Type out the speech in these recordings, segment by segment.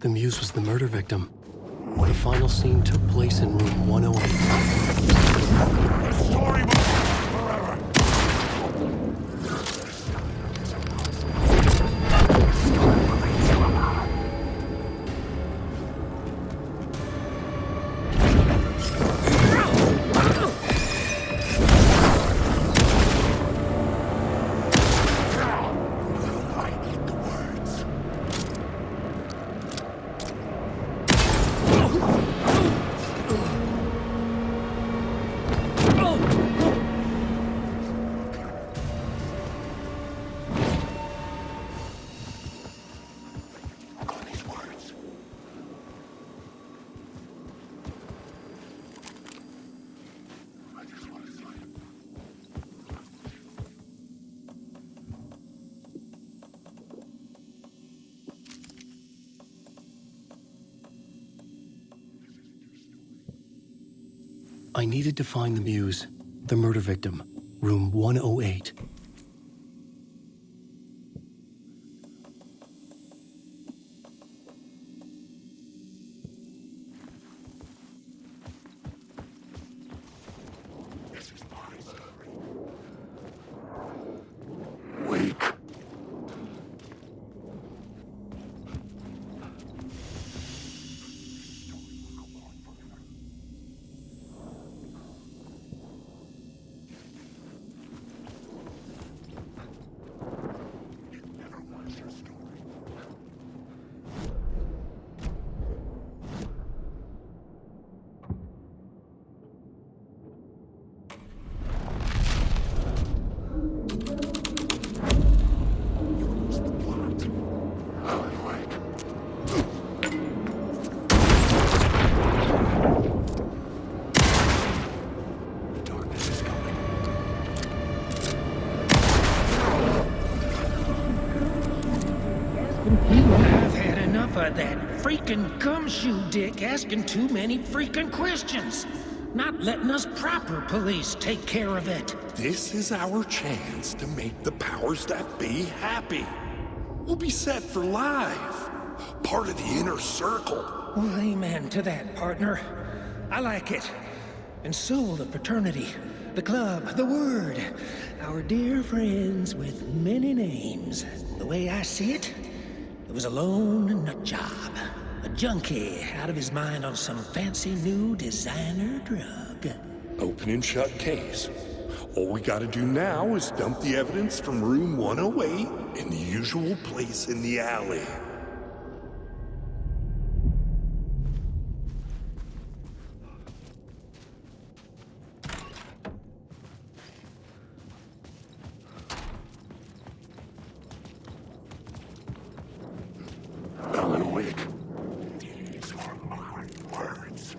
The Muse was the murder victim. The final scene took place in room 108. Storybook forever. I needed to find the Muse, the murder victim, room 108. Wake. I've had enough of that freaking gumshoe dick asking too many freaking questions. Not letting us proper police take care of it. This is our chance to make the powers that be happy. We'll be set for life. Part of the inner circle. Well, amen to that, partner. I like it. And so will the fraternity, the club, the word. Our dear friends with many names. The way I see it, it was a lone nut job. A junkie out of his mind on some fancy new designer drug. Open and shut case. All we gotta do now is dump the evidence from room 108 in the usual place in the alley. Alan Wake. These were my words.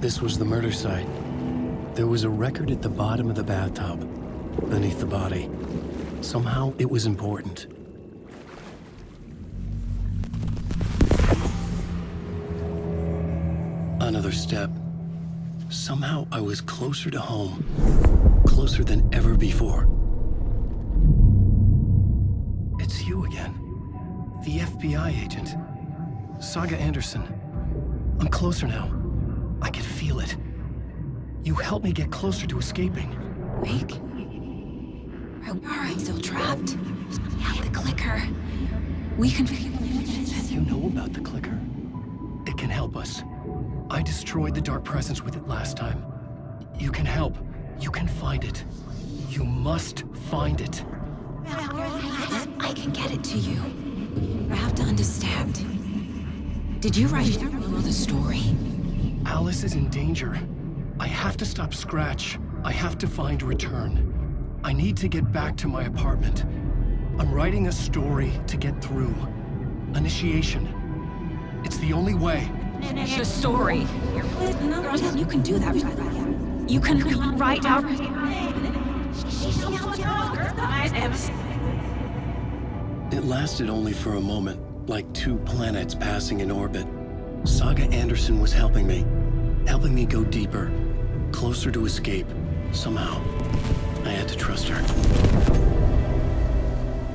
This was the murder site. There was a record at the bottom of the bathtub, beneath the body. Somehow it was important. Another step. Somehow I was closer to home. Closer than ever before. It's you again. The FBI agent. Saga Anderson. I'm closer now. I can feel it. You helped me get closer to escaping. Wake? Are I still trapped? The clicker. We can... You know about the clicker? It can help us. I destroyed the dark presence with it last time. You can help. You can find it. You must find it. I can get it to you. I have to understand. Did you write the story? Alice is in danger. I have to stop Scratch. I have to find Return. I need to get back to my apartment. I'm writing a story to get through. Initiation. It's the only way. The story. You can do that. You can write out... It lasted only for a moment, like two planets passing in orbit. Saga Anderson was helping me go deeper, closer to escape, somehow. I had to trust her.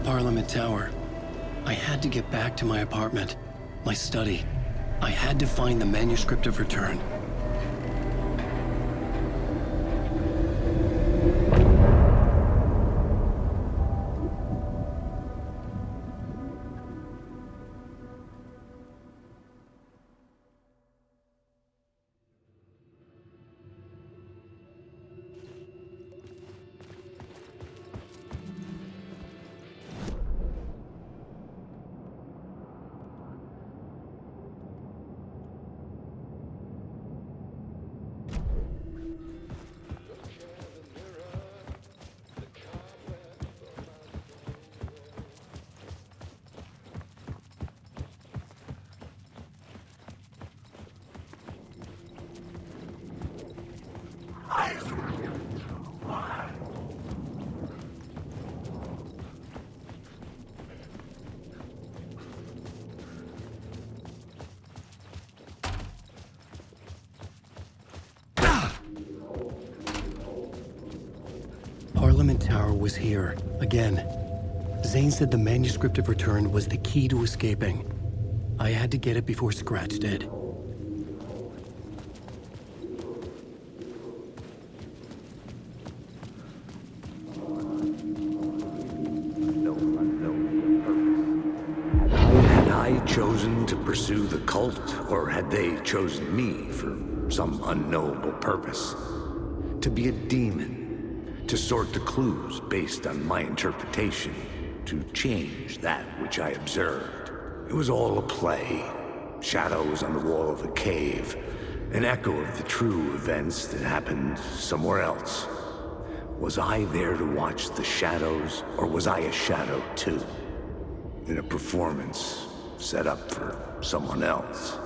Parliament Tower. I had to get back to my apartment, my study. I had to find the manuscript of Return. Parliament Tower was here, again. Zane said the manuscript of Return was the key to escaping. I had to get it before Scratch did. Had I chosen to pursue the cult, or had they chosen me for some unknowable purpose? To be a demon, to sort the clues based on my interpretation, to change that which I observed. It was all a play. Shadows on the wall of the cave, an echo of the true events that happened somewhere else. Was I there to watch the shadows, or was I a shadow too? In a performance set up for someone else.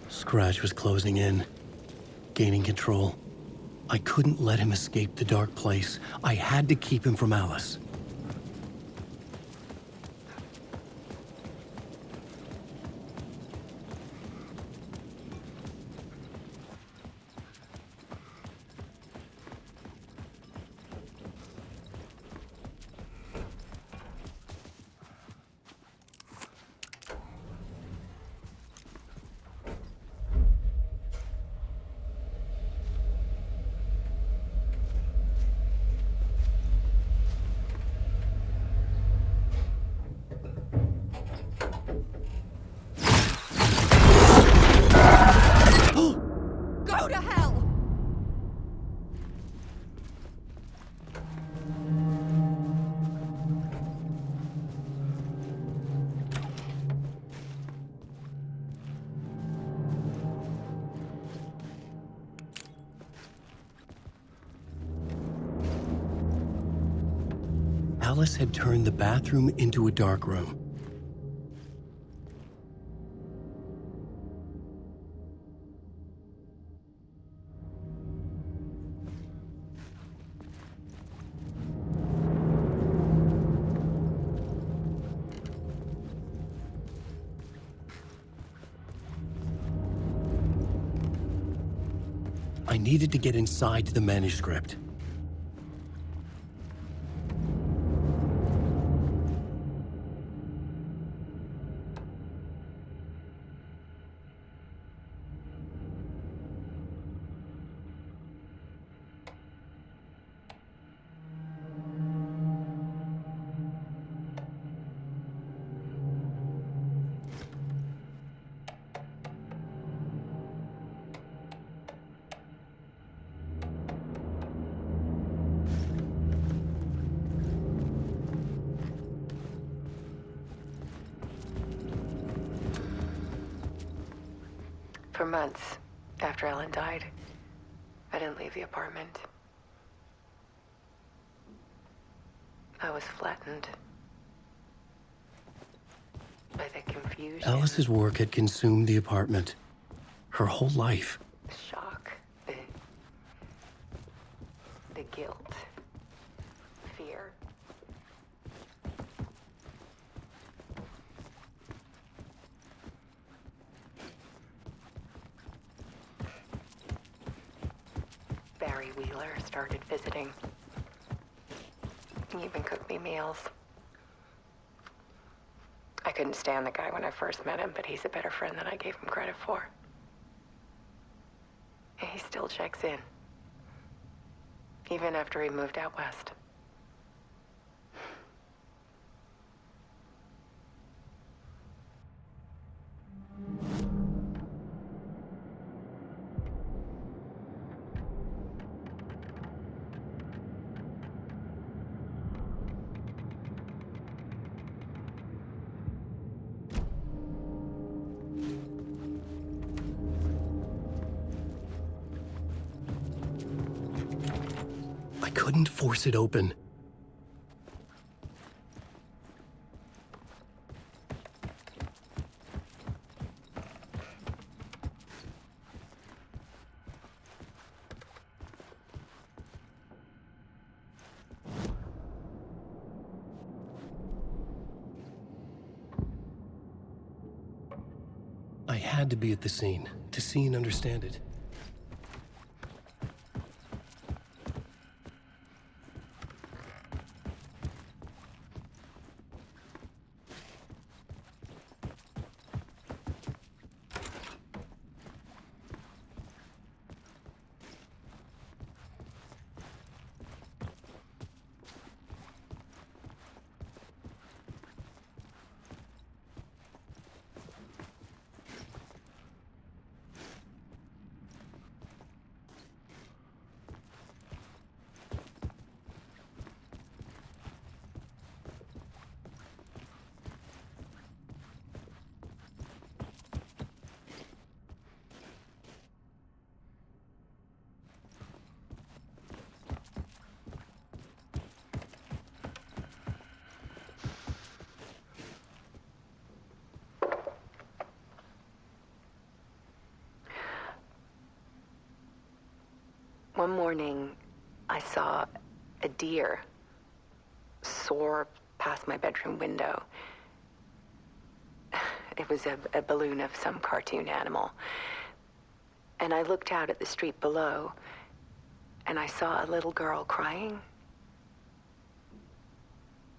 Scratch was closing in, gaining control. I couldn't let him escape the dark place. I had to keep him from Alice. Alice had turned the bathroom into a dark room. I needed to get inside the manuscript. For months after Ellen died, I didn't leave the apartment. I was flattened by the confusion. Alice's work had consumed the apartment. Her whole life. The shock, the guilt, fear. Barry Wheeler started visiting. He even cooked me meals. I couldn't stand the guy when I first met him, but he's a better friend than I gave him credit for. And he still checks in, even after he moved out west. I couldn't force it open. I had to be at the scene to see and understand it. One morning, I saw a deer soar past my bedroom window. It was a balloon of some cartoon animal. And I looked out at the street below, and I saw a little girl crying.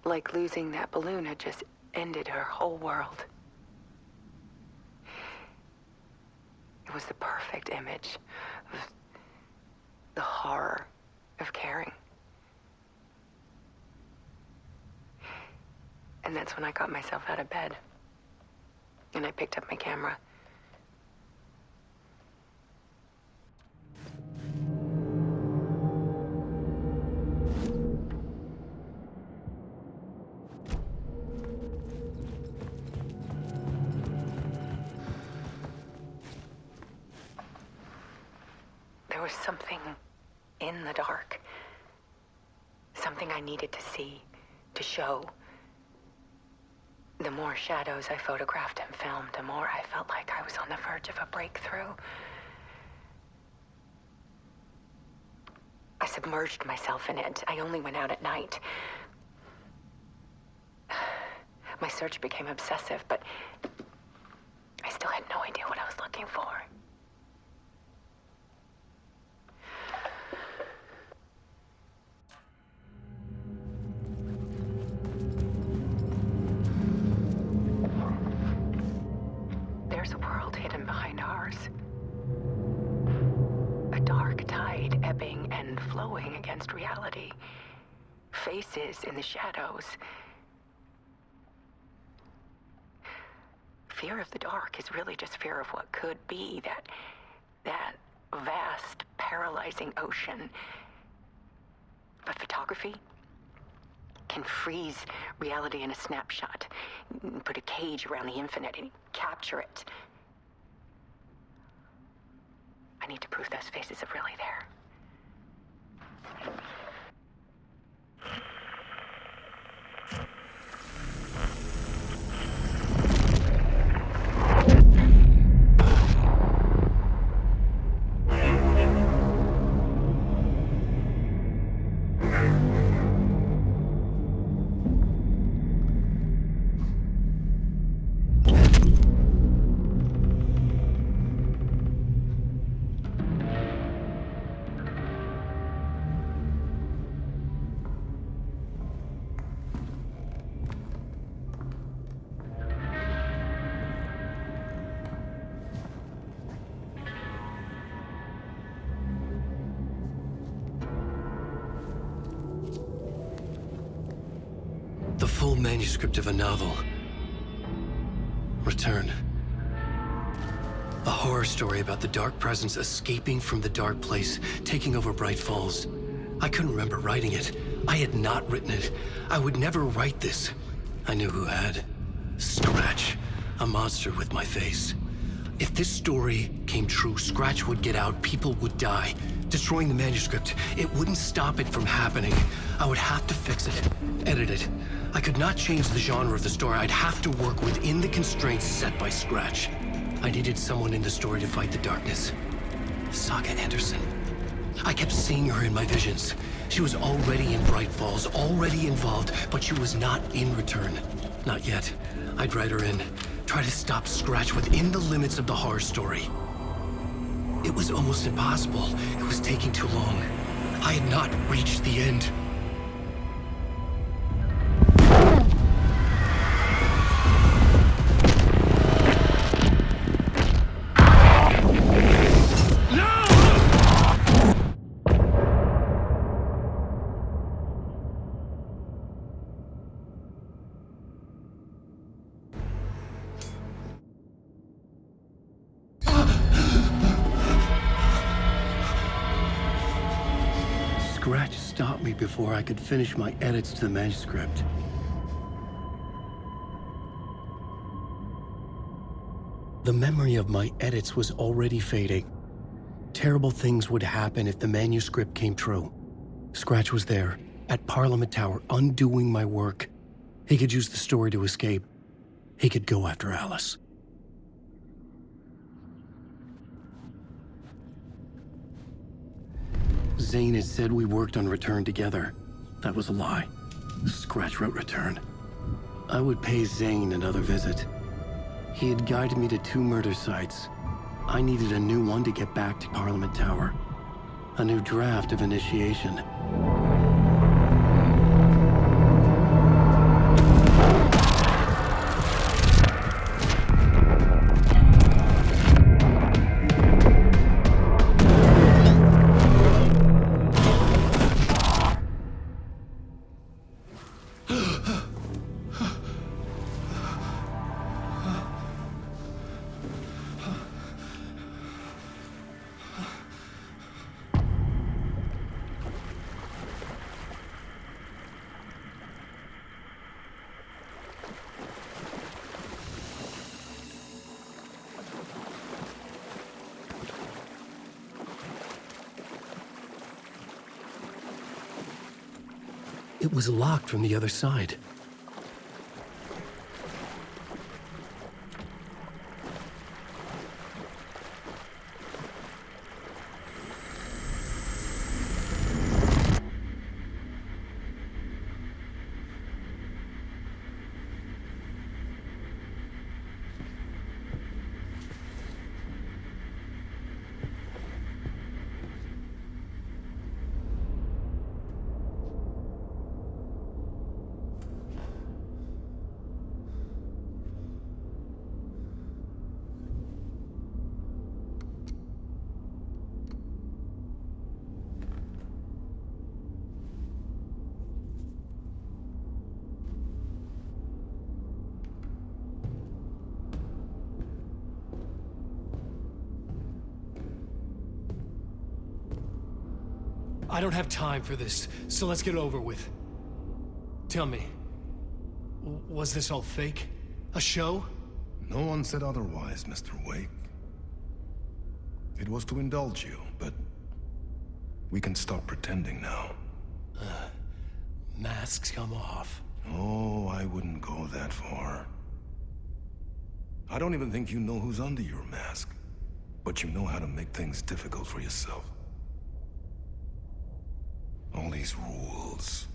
Like losing that balloon had just ended her whole world. It was the perfect image of the horror of caring. And that's when I got myself out of bed. And I picked up my camera. There was something in the dark. Something I needed to see to show. The more shadows I photographed and filmed, the more I felt like I was on the verge of a breakthrough. I submerged myself in it. I only went out at night. My search became obsessive, but I still had no idea what I was looking for. There's a world hidden behind ours. A dark tide ebbing and flowing against reality. Faces in the shadows. Fear of the dark is really just fear of what could be, that vast, paralyzing ocean. But photography can freeze reality in a snapshot, put a cage around the infinite and capture it. I need to prove those faces are really there. The full manuscript of a novel. Return. A horror story about the dark presence escaping from the dark place, taking over Bright Falls. I couldn't remember writing it. I had not written it. I would never write this. I knew who had. Scratch. A monster with my face. If this story came true, Scratch would get out, people would die. Destroying the manuscript, it wouldn't stop it from happening. I would have to fix it, edit it. I could not change the genre of the story. I'd have to work within the constraints set by Scratch. I needed someone in the story to fight the darkness. Saga Anderson. I kept seeing her in my visions. She was already in Bright Falls, already involved, but she was not in Return. Not yet. I'd write her in. Try to stop Scratch within the limits of the horror story. It was almost impossible. It was taking too long. I had not reached the end. Scratch stopped me before I could finish my edits to the manuscript. The memory of my edits was already fading. Terrible things would happen if the manuscript came true. Scratch was there, at Parliament Tower, undoing my work. He could use the story to escape. He could go after Alice. Zane had said we worked on Return together. That was a lie. Scratch wrote Return. I would pay Zane another visit. He had guided me to 2 murder sites. I needed a new one to get back to Parliament Tower. A new draft of initiation. It was locked from the other side. I don't have time for this, so let's get it over with. Tell me, was this all fake? A show? No one said otherwise, Mr. Wake. It was to indulge you, but we can stop pretending now. Masks come off. Oh, I wouldn't go that far. I don't even think you know who's under your mask, but you know how to make things difficult for yourself. All these rules,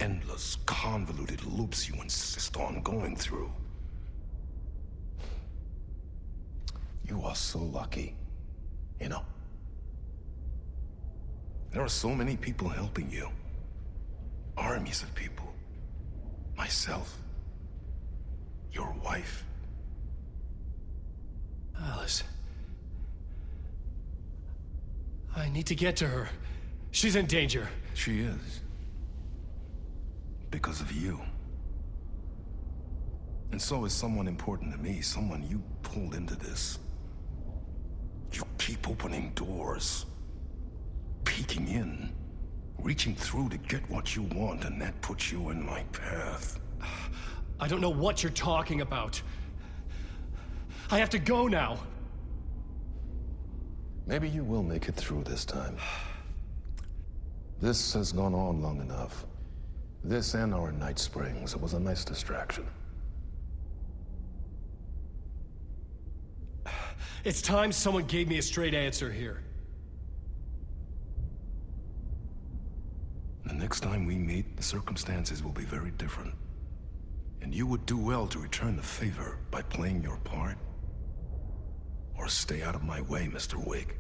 endless, convoluted loops you insist on going through. You are so lucky, you know. There are so many people helping you. Armies of people. Myself. Your wife. Alice. I need to get to her. She's in danger. She is. Because of you. And so is someone important to me, someone you pulled into this. You keep opening doors. Peeking in. Reaching through to get what you want, and that puts you in my path. I don't know what you're talking about. I have to go now. Maybe you will make it through this time. This has gone on long enough. This and our night springs. It was a nice distraction. It's time someone gave me a straight answer here. The next time we meet, the circumstances will be very different. And you would do well to return the favor by playing your part. Or stay out of my way, Mr. Wake.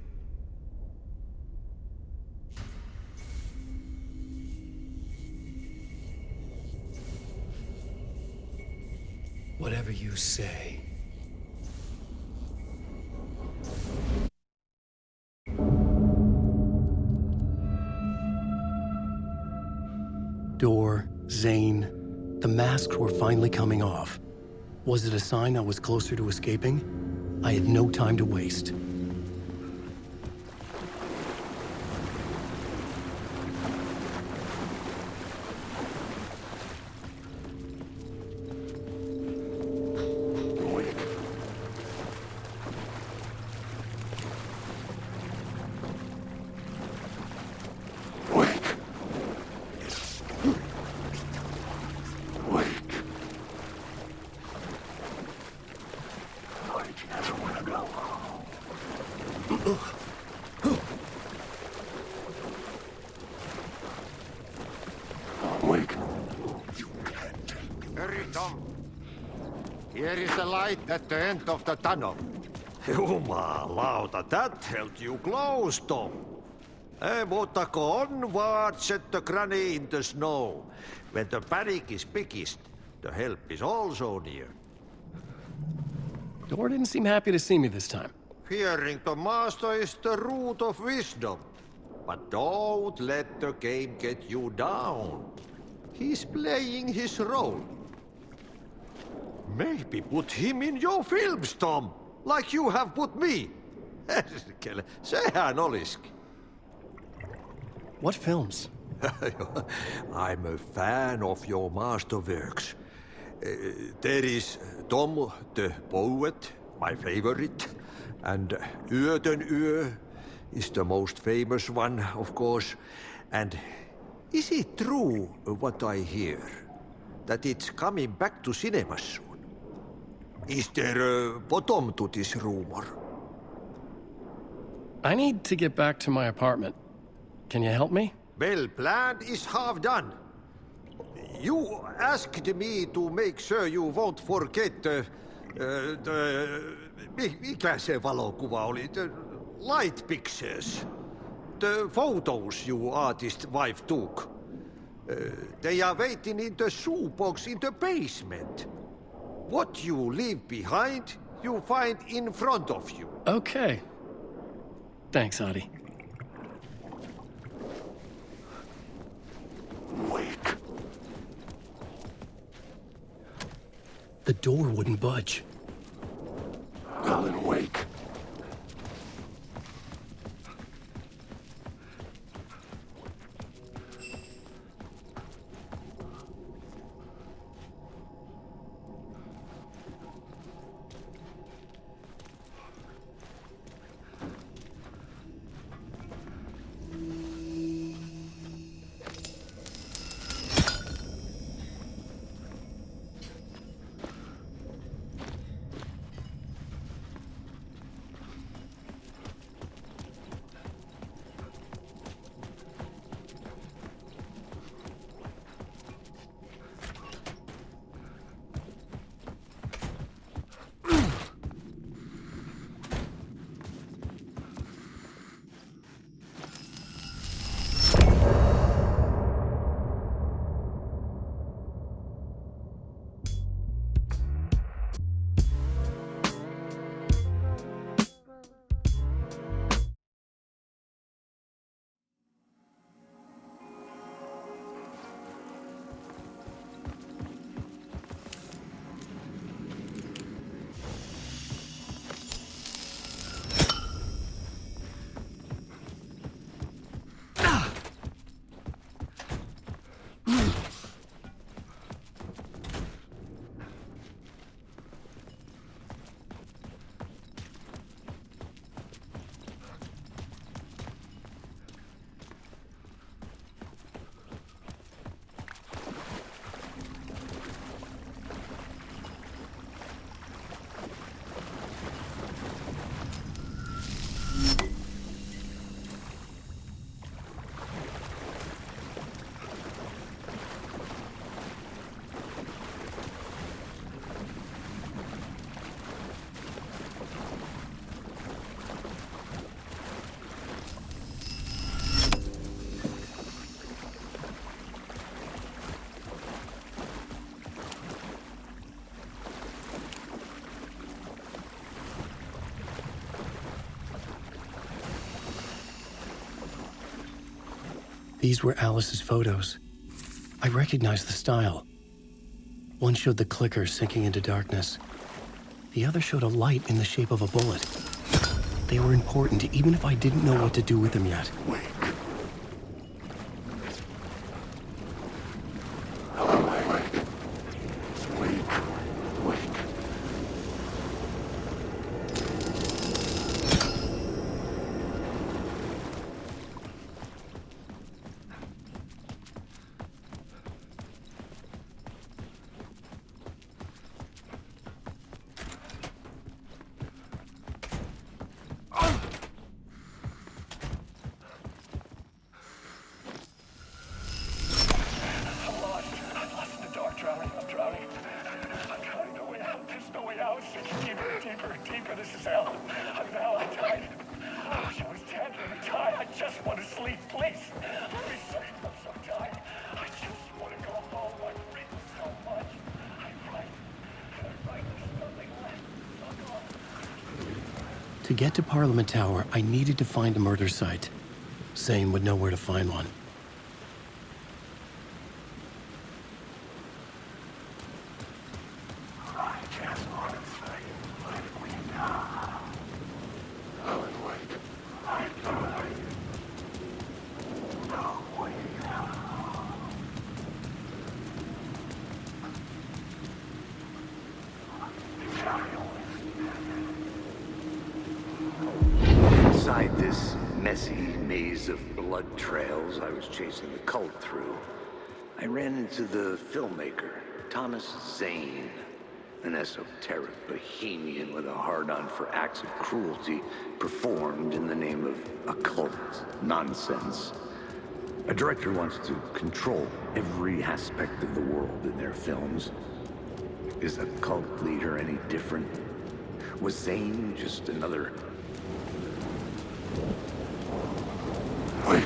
Whatever you say. Door, Zane, the masks were finally coming off. Was it a sign I was closer to escaping? I had no time to waste. Hurry, Tom. Here is the light at the end of the tunnel. Jumalauta, that held you close, Tom. Mutta go onward, set the granny in the snow. When the panic is biggest, the help is also near. Door didn't seem happy to see me this time. Fearing the master is the root of wisdom. But don't let the game get you down. He's playing his role. Maybe put him in your films, Tom, like you have put me. Sehän olisikin. What films? I'm a fan of your masterworks. There is Tom the Poet, my favorite, and Yö is the most famous one, of course, and Is it true what I hear? That it's coming back to cinemas soon? Is there a bottom to this rumor? I need to get back to my apartment. Can you help me? Well, plan is half done. You asked me to make sure you won't forget mikä se valokuva oli? The light pictures. The photos you artist wife took. They are waiting in the shoebox in the basement. What you leave behind, you find in front of you. Okay. Thanks, Adi. Wake. The door wouldn't budge. Alan, wake. These were Alice's photos. I recognized the style. One showed the clicker sinking into darkness. The other showed a light in the shape of a bullet. They were important, even if I didn't know what to do with them yet. Wake. Alan, wake. Wake. Wake. To get to Parliament Tower, I needed to find a murder site. Zane would know where to find one. Inside this messy maze maze of blood trails I was chasing the cult through, I ran into the filmmaker, Thomas Zane, an esoteric bohemian with a hard-on for acts of cruelty performed in the name of occult nonsense. A director wants to control every aspect of the world in their films. Is a cult leader any different? Was Zane just another... Wait.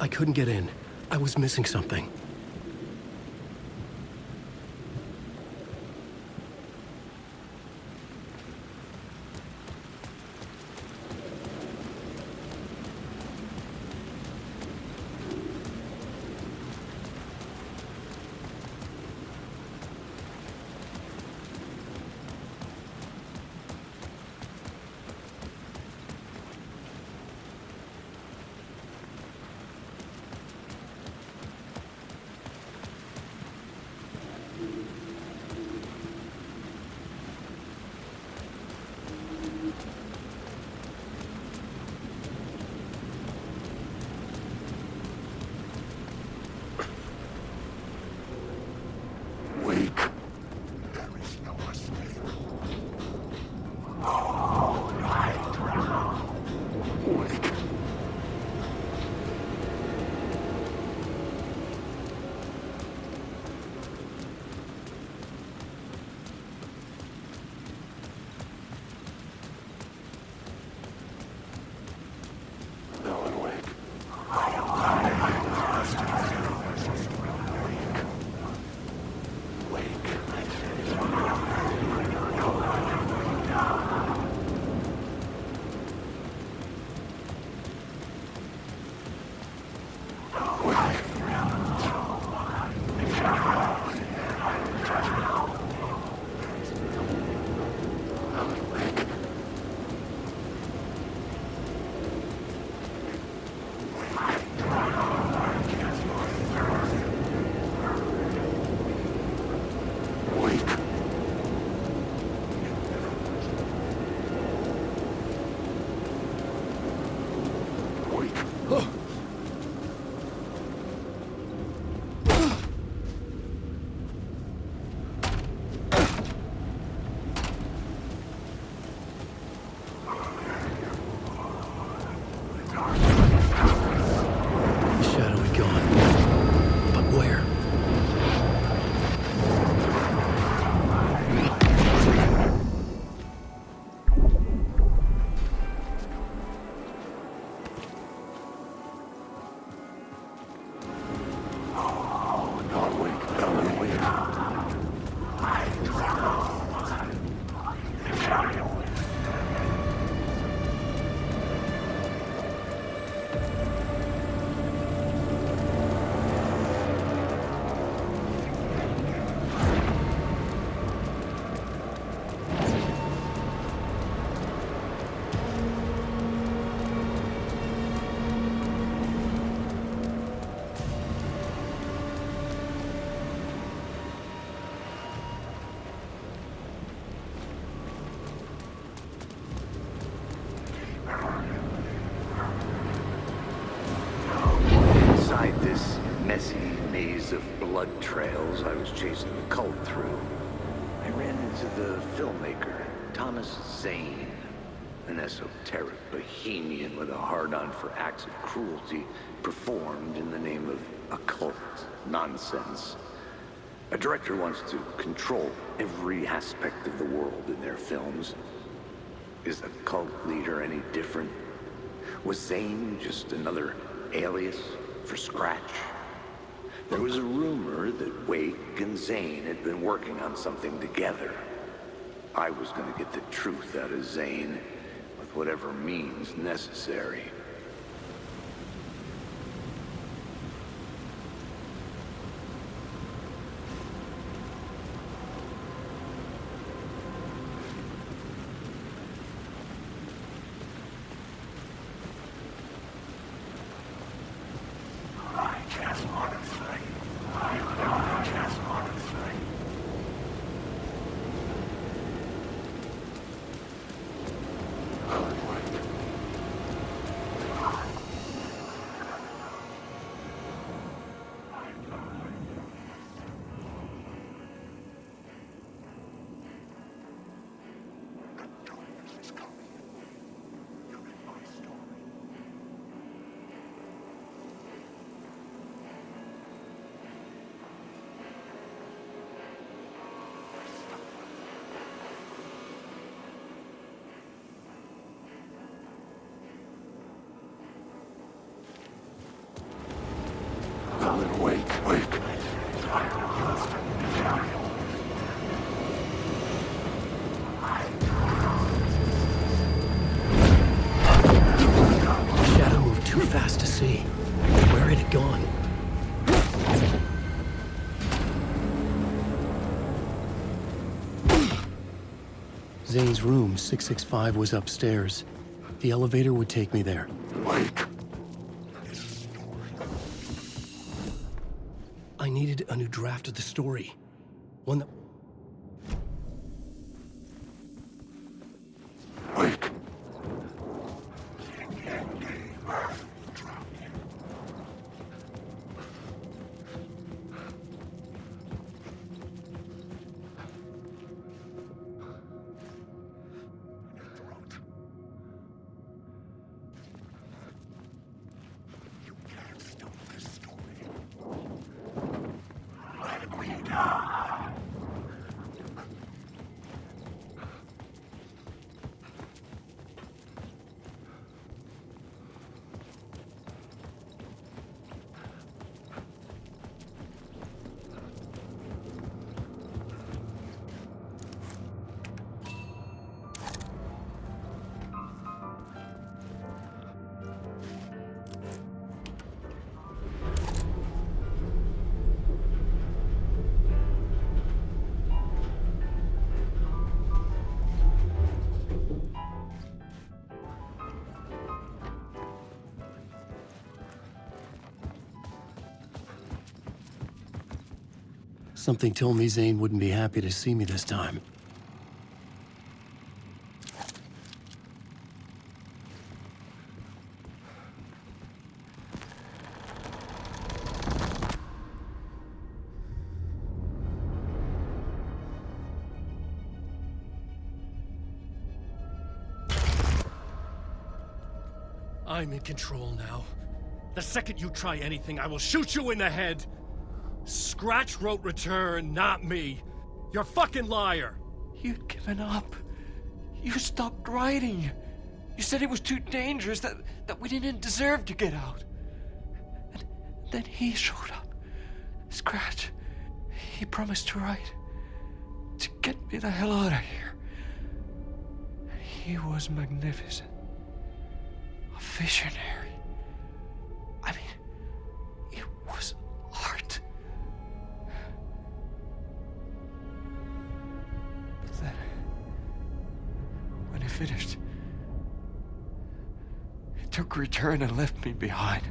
I couldn't get in. I was missing something. blood trails I was chasing the cult through, I ran into the filmmaker, Thomas Zane, an esoteric bohemian with a hard-on for acts of cruelty performed in the name of occult nonsense. A director wants to control every aspect of the world in their films. Is a cult leader any different? Was Zane just another alias for Scratch? There was a rumor that Wake and Zane had been working on something together. I was going to get the truth out of Zane with whatever means necessary. Shadow moved too fast to see. Where had it gone? Zane's room, 665, was upstairs. The elevator would take me there. I needed a new draft of the story. One that... Something told me Zane wouldn't be happy to see me this time. I'm in control now. The second you try anything, I will shoot you in the head! Scratch wrote Return, not me. You're a fucking liar. You'd given up. You stopped writing. You said it was too dangerous, that we didn't deserve to get out. And then he showed up. Scratch. He promised to write. To get me the hell out of here. He was magnificent. A visionary. I mean, it was art. Then, when he finished, he took Return and left me behind.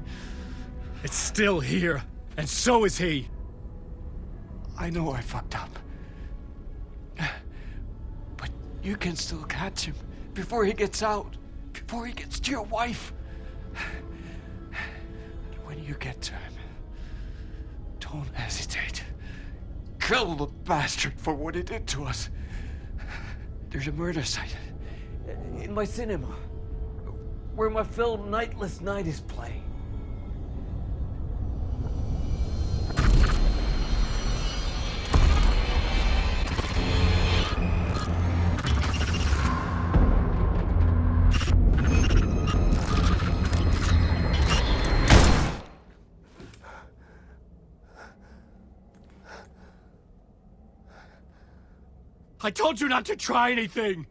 It's still here, and so is he. I know I fucked up. But you can still catch him before he gets out, before he gets to your wife. And when you get to him, don't Don't hesitate. Kill the bastard for what he did to us. There's a murder site in my cinema where my film Nightless Night is playing. I told you not to try anything!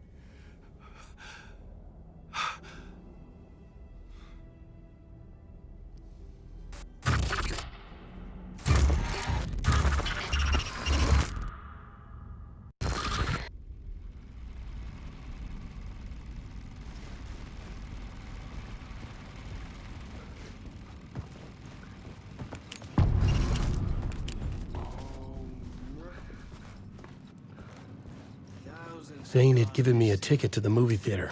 Zane had given me a ticket to the movie theater.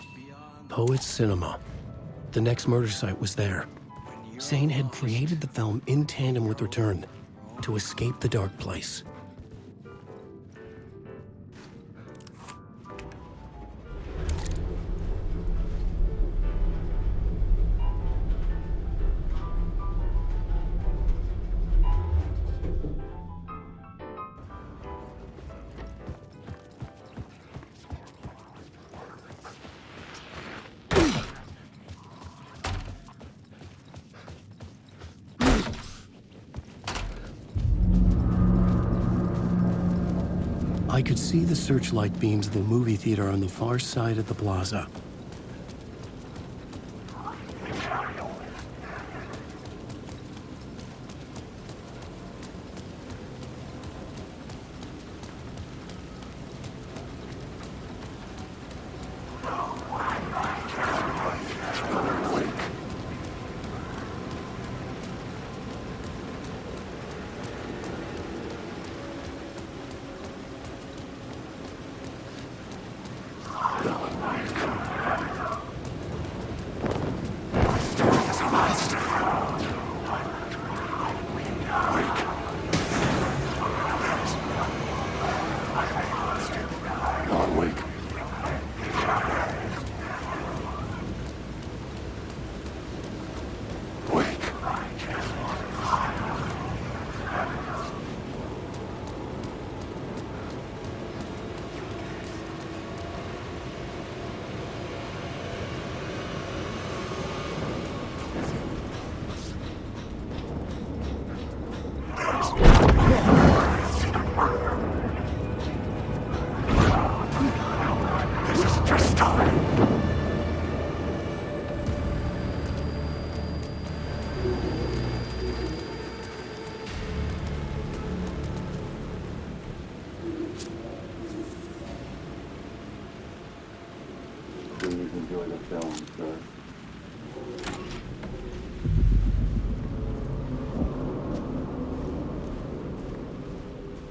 Poet's Cinema. The next murder site was there. Zane had created the film in tandem with Return to escape the dark place. I could see the searchlight beams of the movie theater on the far side of the plaza.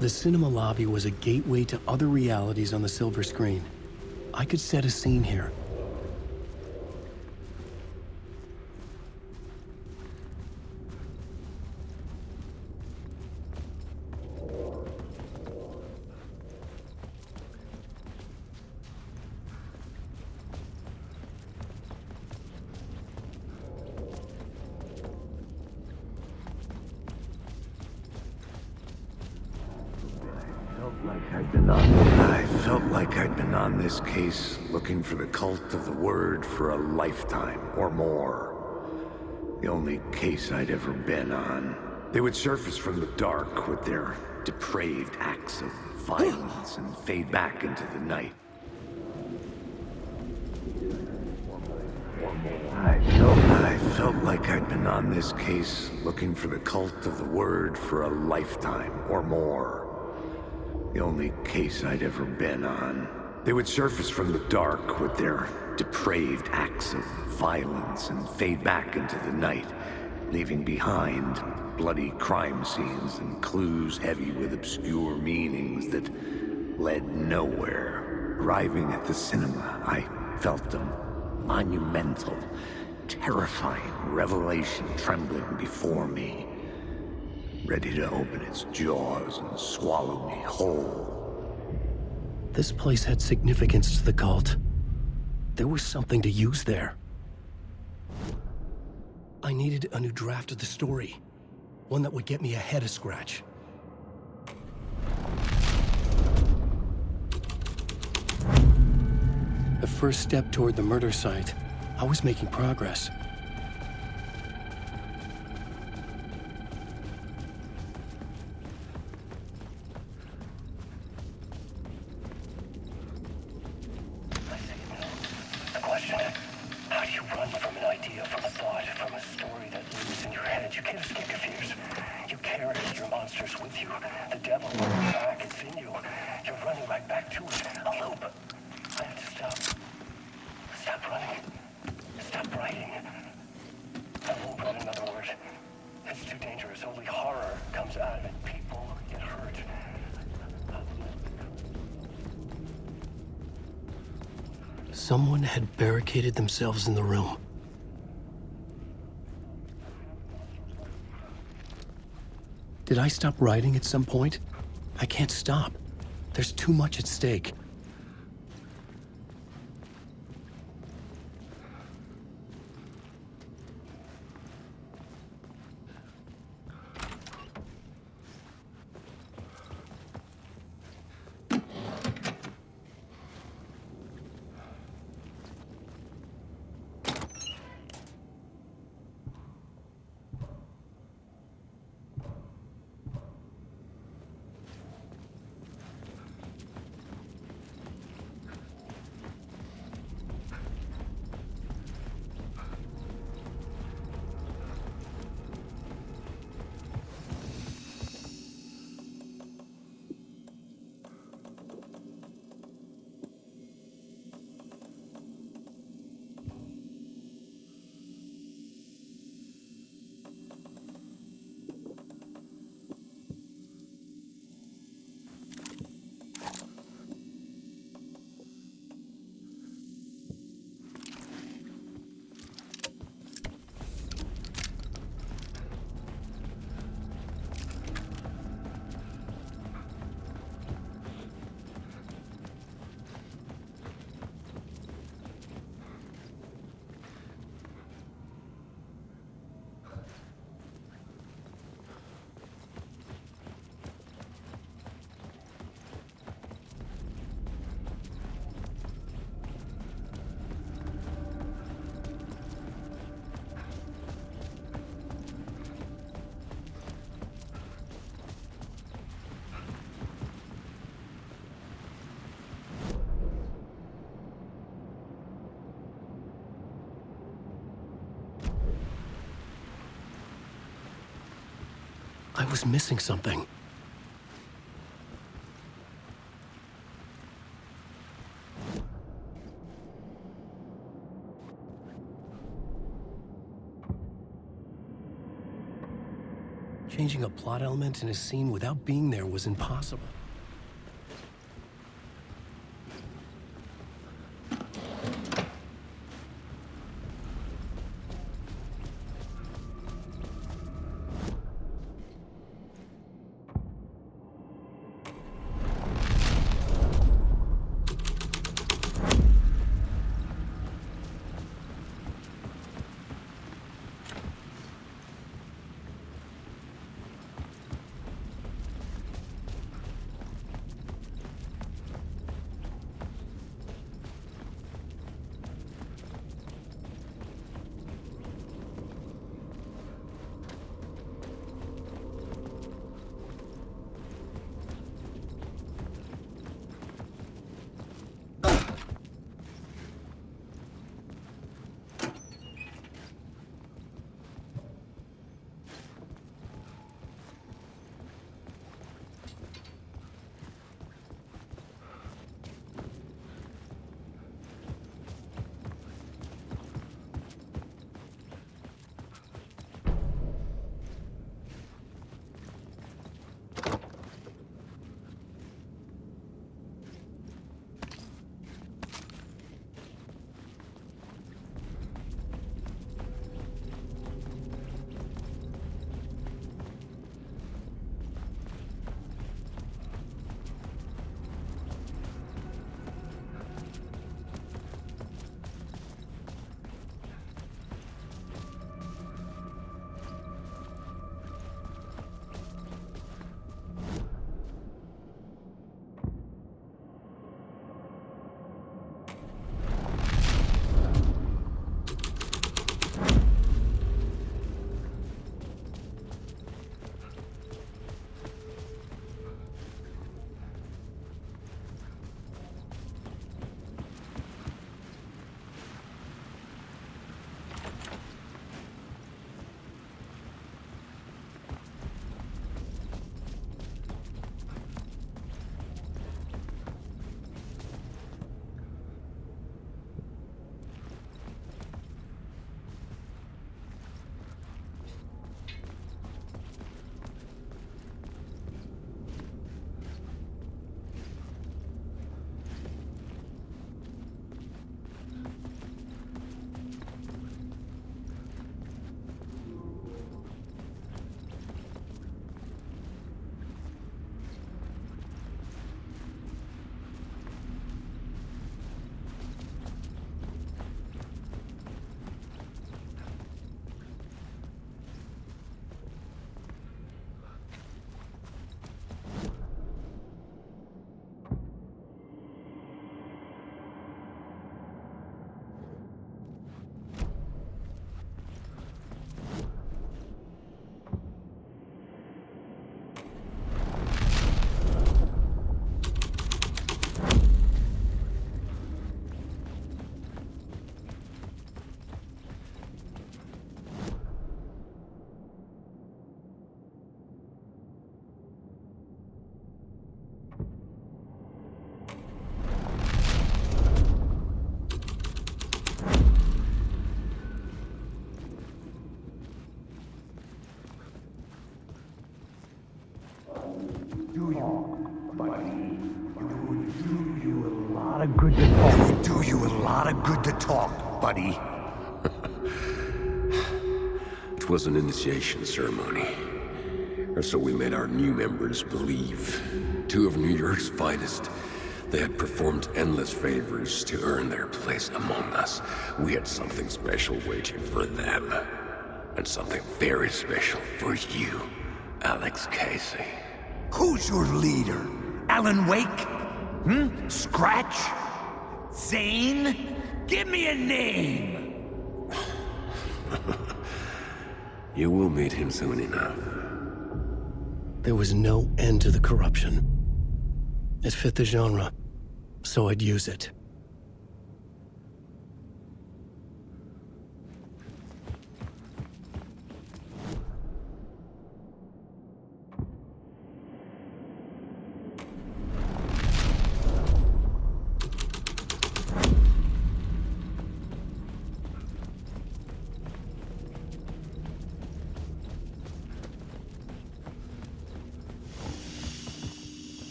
The cinema lobby was a gateway to other realities on the silver screen. I could set a scene here. I felt like I'd been on this case looking for the cult of the word for a lifetime or more. The only case I'd ever been on. They would surface from the dark with their depraved acts of violence and fade back into the night. I felt like I'd been on this case looking for the cult of the word for a lifetime or more. The only case I'd ever been on. They would surface from the dark with their depraved acts of violence and fade back into the night, leaving behind bloody crime scenes and clues heavy with obscure meanings that led nowhere. Arriving at the cinema, I felt a monumental, terrifying revelation trembling before me. ready to open its jaws and swallow me whole. This place had significance to the cult. There was something to use there. I needed a new draft of the story. One that would get me ahead of Scratch. The first step toward the murder site. I was making progress. The question, how do you run from an idea, from a thought, from a story that lives in your head? You can't escape your fears. You carry your monsters with you. The devil lurks back, it's in you. You're running right back to it. A loop. I have to stop. Stop running. Stop writing. I won't run, in other words. It's too dangerous. Only horror comes out of it. People get hurt. Someone had barricaded themselves in the room. Did I stop writing at some point? I can't stop. There's too much at stake. I was missing something. Changing a plot element in a scene without being there was impossible. good to talk. Do you a lot of good to talk, buddy. It was an initiation ceremony. Or so we made our new members believe. 2 of New York's finest. They had performed endless favors to earn their place among us. We had something special waiting for them. And something very special for you, Alex Casey. Who's your leader? Alan Wake? Scratch? Zane? Give me a name! You will meet him soon enough. There was no end to the corruption. It fit the genre, so I'd use it.